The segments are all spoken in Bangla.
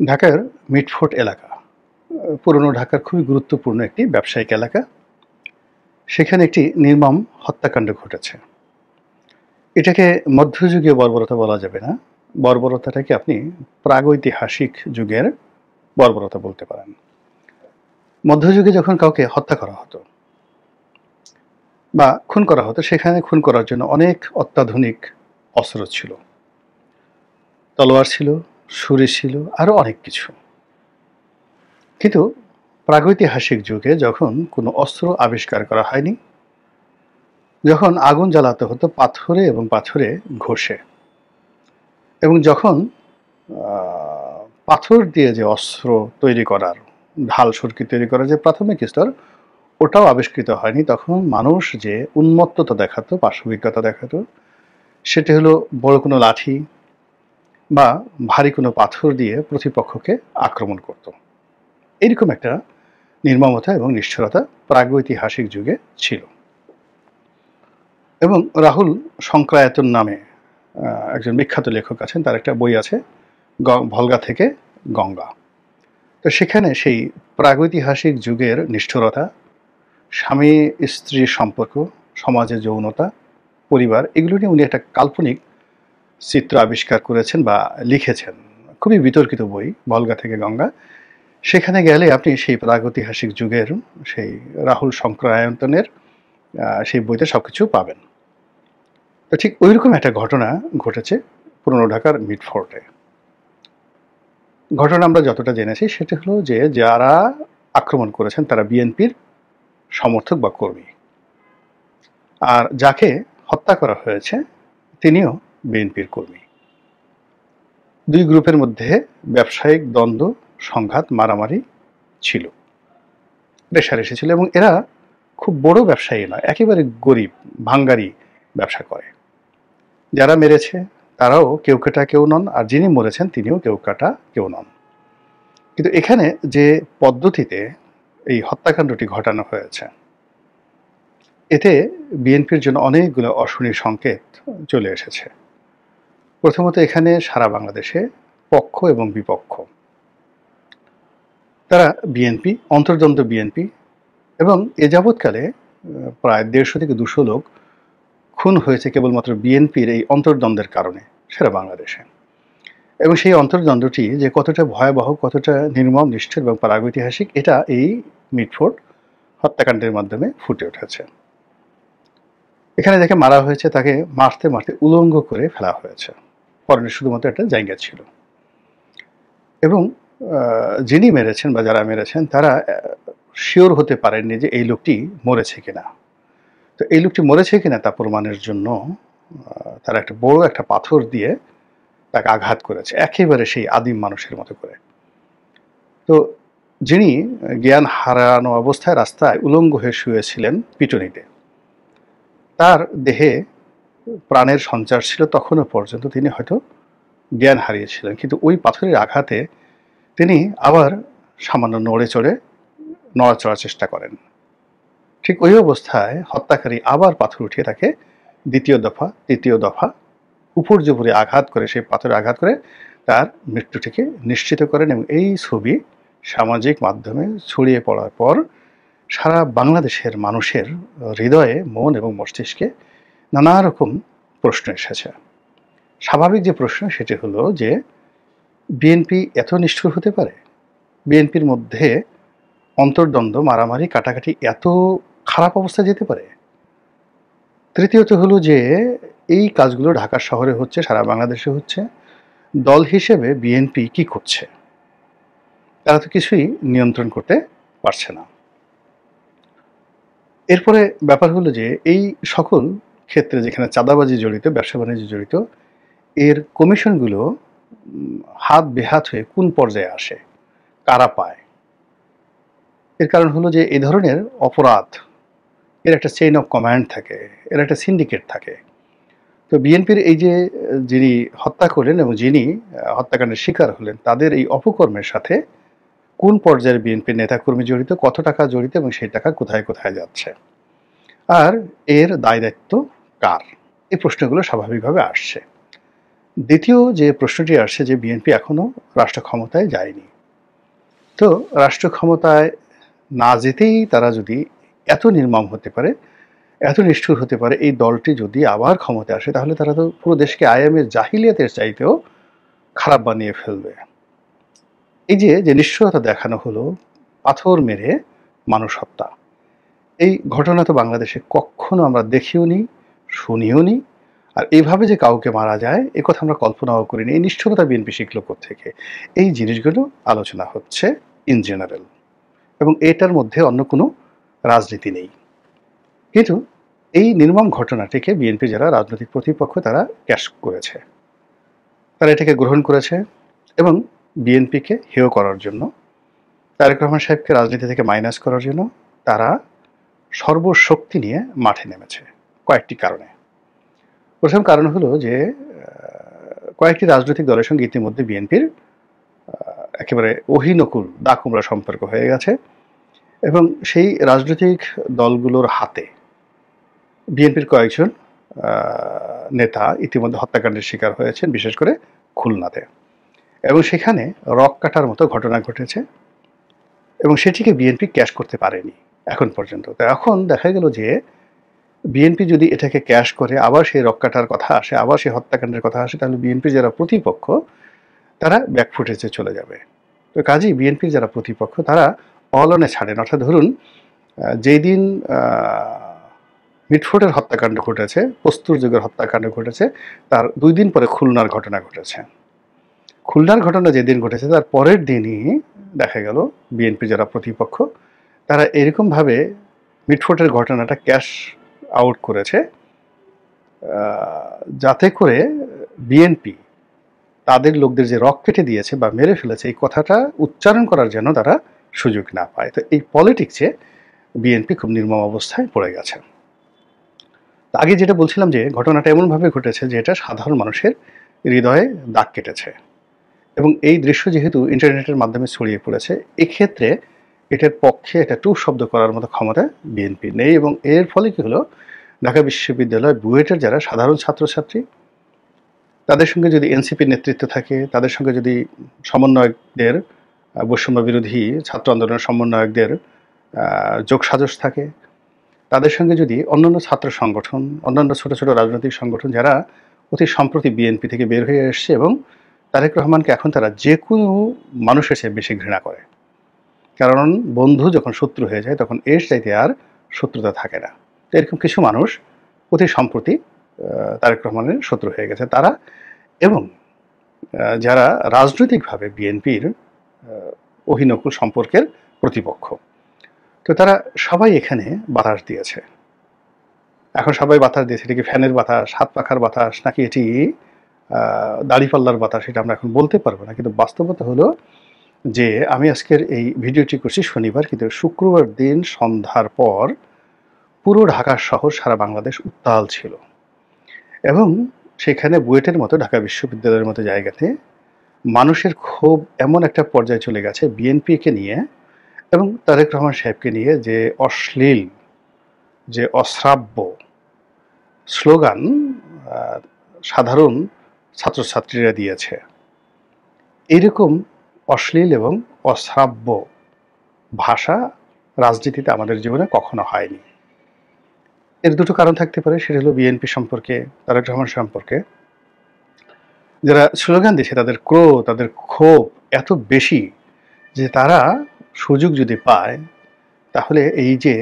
ঢাকার মিটফোর্ট এলাকা পুরনো ঢাকার খুবই গুরুত্বপূর্ণ একটি ব্যবসায়িক এলাকা। সেখানে একটি নির্মম হত্যাকাণ্ড ঘটেছে। এটাকে মধ্যযুগীয় বর্বরতা বলা যাবে না। বর্বরতাটাকে আপনি প্রাগৈতিহাসিক যুগের বর্বরতা বলতে পারেন। মধ্যযুগে যখন কাউকে হত্যা করা হতো বা খুন করা হতো, সেখানে খুন করার জন্য অনেক অত্যাধুনিক অস্ত্র ছিল। তলোয়ার ছিল, ছুরি ছিল, আরও অনেক কিছু। কিন্তু প্রাগৈতিহাসিক যুগে যখন কোনো অস্ত্র আবিষ্কার করা হয়নি, যখন আগুন জ্বালাতে হতো পাথরে এবং পাথরে ঘষে, এবং যখন পাথর দিয়ে যে অস্ত্র তৈরি করার, ঢাল সুরকি তৈরি করার যে প্রাথমিক স্তর, ওটাও আবিষ্কৃত হয়নি, তখন মানুষ যে উন্মত্ততা দেখাতো, পাশবিকতা দেখাতো, সেটা হলো বড় কোনো লাঠি বা ভারী কোনো পাথর দিয়ে প্রতিপক্ষকে আক্রমণ করত। এইরকম একটা নির্মমতা এবং নিষ্ঠুরতা প্রাগৈতিহাসিক যুগে ছিল। এবং রাহুল শঙ্করায়তন নামে একজন বিখ্যাত লেখক আছেন, তার একটা বই আছে, ভলগা থেকে গঙ্গা। তো সেখানে সেই প্রাগৈতিহাসিক যুগের নিষ্ঠুরতা, স্বামী স্ত্রীর সম্পর্ক, সমাজে যৌনতা, পরিবার, এগুলো নিয়ে উনি একটা কাল্পনিক চিত্র আবিষ্কার করেছেন বা লিখেছেন। খুবই বিতর্কিত বই ভলগা থেকে গঙ্গা। সেখানে গেলে আপনি সেই প্রাগৈতিহাসিক যুগের সেই রাহুল শঙ্করায়তনের সেই বইতে সবকিছু পাবেন। তো ঠিক ওইরকম একটা ঘটনা ঘটেছে পুরনো ঢাকার মিটফোর্টে। ঘটনা আমরা যতটা জেনেছি সেটা হলো যে যারা আক্রমণ করেছেন তারা বিএনপির সমর্থক বা কর্মী, আর যাকে হত্যা করা হয়েছে তিনিও বিএনপির কর্মী। দুই গ্রুপের মধ্যে ব্যবসায়িক দ্বন্দ্ব, সংঘাত, মারামারি ছিল, রেষারেষি ছিল, এবং এরা খুব বড় ব্যবসায়ী নয়, একেবারে গরিব ভাঙ্গারি ব্যবসা করে। যারা মেরেছে তারাও কেউ কাটা কেউ নন, আর যিনি মরেছেন তিনিও কেউ কাটা কেউ নন। কিন্তু এখানে যে পদ্ধতিতে এই হত্যাকাণ্ডটি ঘটানো হয়েছে, এতে বিএনপির জন্য অনেকগুলো অশনি সংকেত চলে এসেছে। প্রথমত, এখানে সারা বাংলাদেশে পক্ষ এবং বিপক্ষ, তারা বিএনপি, অন্তর্দ্বন্দ্ব বিএনপি, এবং এ যাবৎকালে প্রায় 150 থেকে 200 লোক খুন হয়েছে কেবলমাত্র বিএনপির এই অন্তর্দ্বন্দ্বের কারণে সারা বাংলাদেশে। এবং সেই অন্তর্দ্বন্দ্বটি যে কতটা ভয়াবহ, কতটা নির্মম, নিষ্ঠুর এবং প্রাগৈতিহাসিক, এটা এই মিটফোর্ট হত্যাকাণ্ডের মাধ্যমে ফুটে উঠেছে। এখানে যাকে মারা হয়েছে তাকে মারতে মারতে উলঙ্গ করে ফেলা হয়েছে, পরনে শুধুমাত্র একটা জায়গা ছিল। এবং যিনি মেরেছেন বা যারা মেরেছেন তারা শিওর হতে পারেননি যে এই লোকটি মরেছে কিনা। তো এই লোকটি মরেছে কিনা তা প্রমাণের জন্য তারা একটা বড় একটা পাথর দিয়ে তাকে আঘাত করেছে, একেবারে সেই আদিম মানুষের মতো করে। তো যিনি জ্ঞান হারানো অবস্থায় রাস্তায় উলঙ্গ হয়ে শুয়েছিলেন পিটুনিতে, তার দেহে প্রাণের সঞ্চার ছিল, তখনও পর্যন্ত তিনি হয়তো জ্ঞান হারিয়েছিলেন, কিন্তু ওই পাথরের আঘাতে তিনি আবার সামান্য নড়াচড়ার চেষ্টা করেন। ঠিক ওই অবস্থায় হত্যাকারী আবার পাথর উঠিয়ে তাকে দ্বিতীয় দফা, তৃতীয় দফা উপর্যুপরি আঘাত করে, সেই পাথরে আঘাত করে তার মৃত্যুটিকে নিশ্চিত করেন। এবং এই ছবি সামাজিক মাধ্যমে ছড়িয়ে পড়ার পর সারা বাংলাদেশের মানুষের হৃদয়ে, মন এবং মস্তিষ্কে নানা রকম প্রশ্ন এসেছে। স্বাভাবিক যে প্রশ্ন সেটি হলো যে বিএনপি এত নিষ্ঠুর হতে পারে? বিএনপির মধ্যে অন্তর্দ্বন্দ্ব, মারামারি, কাটাকাটি এত খারাপ অবস্থায় যেতে পারে? তৃতীয়ত হলো যে এই কাজগুলো ঢাকা শহরে হচ্ছে, সারা বাংলাদেশে হচ্ছে, দল হিসেবে বিএনপি কি করছে? তারা তো কিছুই নিয়ন্ত্রণ করতে পারছে না। এরপরে ব্যাপার হলো যে এই সকল ক্ষেত্রে যেখানে চাঁদাবাজি জড়িত, ব্যবসা বাণিজ্য জড়িত, এর কমিশনগুলো হাত বেহাত হয়ে কোন পর্যায়ে আসে, কারা পায়? এর কারণ হলো যে এই ধরনের অপরাধ, এর একটা চেইন অফ কমান্ড থাকে, এর একটা সিন্ডিকেট থাকে। তো বিএনপির এই যে যিনি হত্যা করলেন এবং যিনি হত্যাকাণ্ডের শিকার হলেন, তাদের এই অপকর্মের সাথে কোন পর্যায়ের বিএনপির নেতাকর্মী জড়িত, কত টাকা জড়িত, এবং সেই টাকা কোথায় কোথায় যাচ্ছে, আর এর দায় দায়িত্ব কার? এই প্রশ্নগুলো স্বাভাবিকভাবে আসছে। দ্বিতীয় যে প্রশ্নটি আসছে যে বিএনপি এখনো রাষ্ট্র ক্ষমতায় যায়নি। তো রাষ্ট্র ক্ষমতায় না যেতেই তারা যদি এত নির্মম হতে পারে, এত নিষ্ঠুর হতে পারে, এই দলটি যদি আবার ক্ষমতায় আসে তাহলে তারা তো পুরো দেশকে আইএমের জাহিলিয়াতের চাইতেও খারাপ বানিয়ে ফেলবে। এই যে নিষ্ঠুরতা দেখানো হলো, পাথর মেরে মানুষ হত্যা, এই ঘটনা তো বাংলাদেশে কখনো আমরা দেখিও নি, শুনিও নি। আর এইভাবে যে কাউকে মারা যায় এ কথা আমরা কল্পনাও করিনি। এই নিষ্ঠুরতা বিএনপি শিখল কোত্থেকে? এই জিনিসগুলো আলোচনা হচ্ছে ইন জেনারেল, এবং এটার মধ্যে অন্য কোনো রাজনীতি নেই। কিন্তু এই নির্মম ঘটনাটিকে বিএনপি যারা রাজনৈতিক প্রতিপক্ষ তারা ক্যাশ করেছে, তারা এটাকে গ্রহণ করেছে এবং বিএনপিকে হেয় করার জন্য, তারেক রহমান সাহেবকে রাজনীতি থেকে মাইনাস করার জন্য তারা সর্বশক্তি নিয়ে মাঠে নেমেছে কয়েকটি কারণে। প্রথম কারণ হলো যে কয়েকটি রাজনৈতিক দলের সঙ্গে ইতিমধ্যে বিএনপির একেবারে অহিনকুল দাকুমরা সম্পর্ক হয়ে গেছে, এবং সেই রাজনৈতিক দলগুলোর হাতে বিএনপির কয়েকজন নেতা ইতিমধ্যে হত্যাকাণ্ডের শিকার হয়েছেন, বিশেষ করে খুলনাতে, এবং সেখানে রক কাটার মতো ঘটনা ঘটেছে এবং সেটিকে বিএনপি ক্যাশ করতে পারেনি এখন পর্যন্ত। তো এখন দেখা গেল যে বিএনপি যদি এটাকে ক্যাশ করে আবার সেই রক কাটার কথা আসে, আবার সেই হত্যাকাণ্ডের কথা আসে, তাহলে বিএনপি যারা প্রতিপক্ষ তারা ব্যাকফুটেজে চলে যাবে। তো কাজেই বিএনপির যারা প্রতিপক্ষ তারা অলনে ছাড়েন। অর্থাৎ ধরুন যেই দিন মিটফোর্ডের হত্যাকাণ্ড ঘটেছে, প্রস্তুর যুগের হত্যাকাণ্ড ঘটেছে, তার 2 দিন পরে খুলনার ঘটনা ঘটেছে। খুলনার ঘটনা যেদিন ঘটেছে তার পরের দিনই দেখা গেল বিএনপি যারা প্রতিপক্ষ তারা এরকমভাবে মিটফোর্ডের ঘটনাটা ক্যাশ আউট করেছে যাতে করে বিএনপি তাদের লোকদের যে রক কেটে দিয়েছে বা মেরে ফেলেছে এই কথাটা উচ্চারণ করার জন্য তারা সুযোগ না পায়। তো এই পলিটিক্সে বিএনপি খুব নির্মম অবস্থায় পড়ে গেছে। আগে যেটা বলছিলাম যে ঘটনাটা এমনভাবে ঘটেছে যে এটা সাধারণ মানুষের হৃদয়ে দাগ কেটেছে, এবং এই দৃশ্য যেহেতু ইন্টারনেটের মাধ্যমে ছড়িয়ে পড়েছে এক্ষেত্রে এটার পক্ষে একটা টু শব্দ করার মতো ক্ষমতা বিএনপি নেই। এবং এর ফলে কি হলো, ঢাকা বিশ্ববিদ্যালয় বুয়েটের যারা সাধারণ ছাত্রছাত্রী তাদের সঙ্গে যদি এনসিপির নেতৃত্ব থাকে, তাদের সঙ্গে যদি সমন্বয়কদের বৈষম্য বিরোধী ছাত্র আন্দোলনের সমন্বয়কদের যোগসাজশ থাকে, তাদের সঙ্গে যদি অন্যান্য ছাত্র সংগঠন, অন্যান্য ছোট ছোট রাজনৈতিক সংগঠন যারা অতি সম্প্রতি বিএনপি থেকে বের হয়ে এসছে এবং তারেক রহমানকে এখন তারা যে কোনো মানুষের চেয়ে বেশি ঘৃণা করে, কারণ বন্ধু যখন শত্রু হয়ে যায় তখন এর চাইতে আর শত্রুতা থাকে না। তো এরকম কিছু মানুষ অতি সম্প্রতি তারেক রহমানের শত্রু হয়ে গেছে তারা, এবং যারা রাজনৈতিকভাবে বিএনপির অহিনকুল সম্পর্কের প্রতিপক্ষ, তো তারা সবাই এখানে বাতাস দিয়েছে। এখন সবাই বাতাস দিয়েছে, এটি কি ফ্যানের বাতাস, হাত পাখার বাতাস, নাকি এটি দাড়িপাল্লার বাতাস, এটা আমরা এখন বলতে পারবো না। কিন্তু বাস্তবতা হলো যে আমি আজকের এই ভিডিওটি করছি শনিবার, কিন্তু শুক্রবার দিন সন্ধ্যার পর পুরো ঢাকা শহর সারা বাংলাদেশ উত্তাল ছিল, এবং সেখানে বুয়েটের মতো ঢাকা বিশ্ববিদ্যালয়ের মতো জায়গাতে মানুষের ক্ষোভ এমন একটা পর্যায়ে চলে গেছে বিএনপিকে নিয়ে এবং তারেক রহমান সাহেবকে নিয়ে, যে অশ্লীল, যে অশ্রাব্য স্লোগান সাধারণ ছাত্রছাত্রীরা দিয়েছে, এইরকম অশ্লীল এবং অশ্রাব্য ভাষা রাজনীতিতে আমাদের জীবনে কখনো হয়নি। এর দুটো কারণ থাকতে পারে, সেটা হলো বিএনপি সম্পর্কে, তারেক রহমান সম্পর্কে যারা স্লোগান দিচ্ছে তাদের ক্রোধ, তাদের ক্ষোভ এত বেশি যে তারা সুযোগ যদি পায় তাহলে এই যে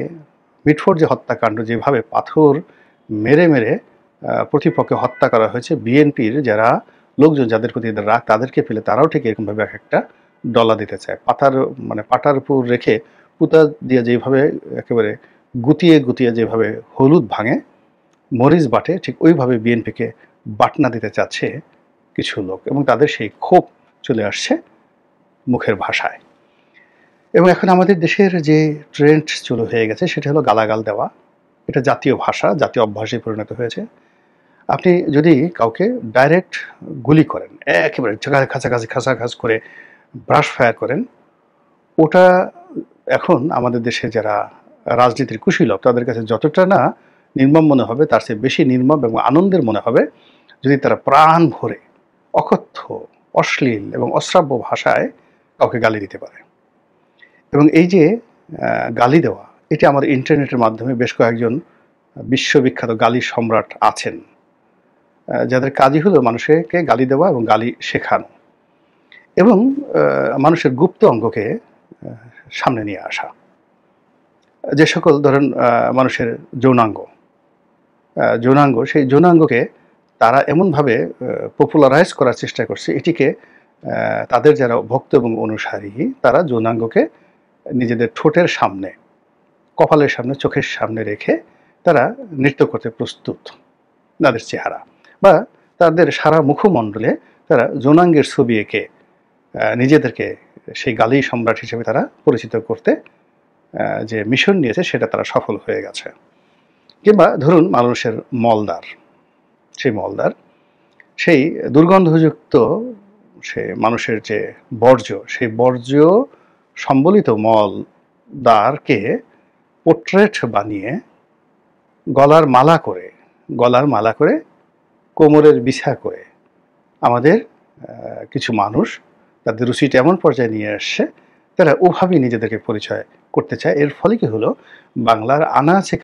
মিটফোর্ড যে হত্যাকাণ্ড, যেভাবে পাথর মেরে মেরে প্রতিপক্ষে হত্যা করা হয়েছে, বিএনপির যারা লোকজন যাদের প্রতি এদের রাগ তাদেরকে পেলে তারাও ঠিক এরকমভাবে এক একটা ডলা দিতে চায়। পাটার উপর রেখে পুতা দিয়ে যেভাবে একেবারে গুতিয়ে গুতিয়ে যেভাবে হলুদ ভাঙে, মরিচ বাটে, ঠিক ওইভাবে বিএনপিকে বাটনা দিতে চাচ্ছে কিছু লোক, এবং তাদের সেই ক্ষোভ চলে আসছে মুখের ভাষায়। এবং এখন আমাদের দেশের যে ট্রেন্ড চালু হয়ে গেছে সেটা হলো গালাগাল দেওয়া। এটা জাতীয় ভাষা, জাতীয় অভ্যাসে পরিণত হয়েছে। আপনি যদি কাউকে ডাইরেক্ট গুলি করেন, একেবারে কাছাকাছি খাঁচাখাচ করে ব্রাশ ফায়ার করেন, ওটা এখন আমাদের দেশে যারা রাজনীতির কুশীলব তাদের কাছে যতটা না নির্মম মনে হবে তার চেয়ে বেশি নির্মম এবং আনন্দের মনে হবে যদি তারা প্রাণ ভরে অকথ্য, অশ্লীল এবং অশ্রাব্য ভাষায় কাউকে গালি দিতে পারে। এবং এই যে গালি দেওয়া, এটি আমাদের ইন্টারনেটের মাধ্যমে বেশ কয়েকজন বিশ্ববিখ্যাত গালি সম্রাট আছেন, যাদের কাজই হলো মানুষকে গালি দেওয়া এবং গালি শেখানো এবং মানুষের গুপ্ত অঙ্গকে সামনে নিয়ে আসা। যে সকল ধরেন মানুষের যৌনাঙ্গ, সেই যৌনাঙ্গকে তারা এমনভাবে পপুলারাইজ করার চেষ্টা করছে, এটিকে তাদের যারা ভক্ত এবং অনুসারী, তারা যৌনাঙ্গকে নিজেদের ঠোঁটের সামনে, কপালের সামনে, চোখের সামনে রেখে তারা নৃত্য করতে প্রস্তুত। তাদের চেহারা বা তাদের সারা মুখমণ্ডলে তারা যৌনাঙ্গের ছবি এঁকে নিজেদেরকে সেই গালি সম্রাট হিসেবে তারা পরিচিত করতে যে মিশন নিয়েছে, সেটা তারা সফল হয়ে গেছে। কিংবা ধরুন মানুষের মলদ্বার, সেই দুর্গন্ধযুক্ত সে মানুষের যে বর্জ্য, সেই বর্জ্য সম্বলিত মলদ্বারকে পোর্ট্রেট বানিয়ে গলার মালা করে কোমরের বিছা করে আমাদের কিছু মানুষ তাদের রুচিটা এমন পর্যায়ে নিয়ে আসছে, তারা ওভাবেই নিজেদেরকে পরিচয় করতে চায়। এর ফলে কি হলো, বাংলার আনাচে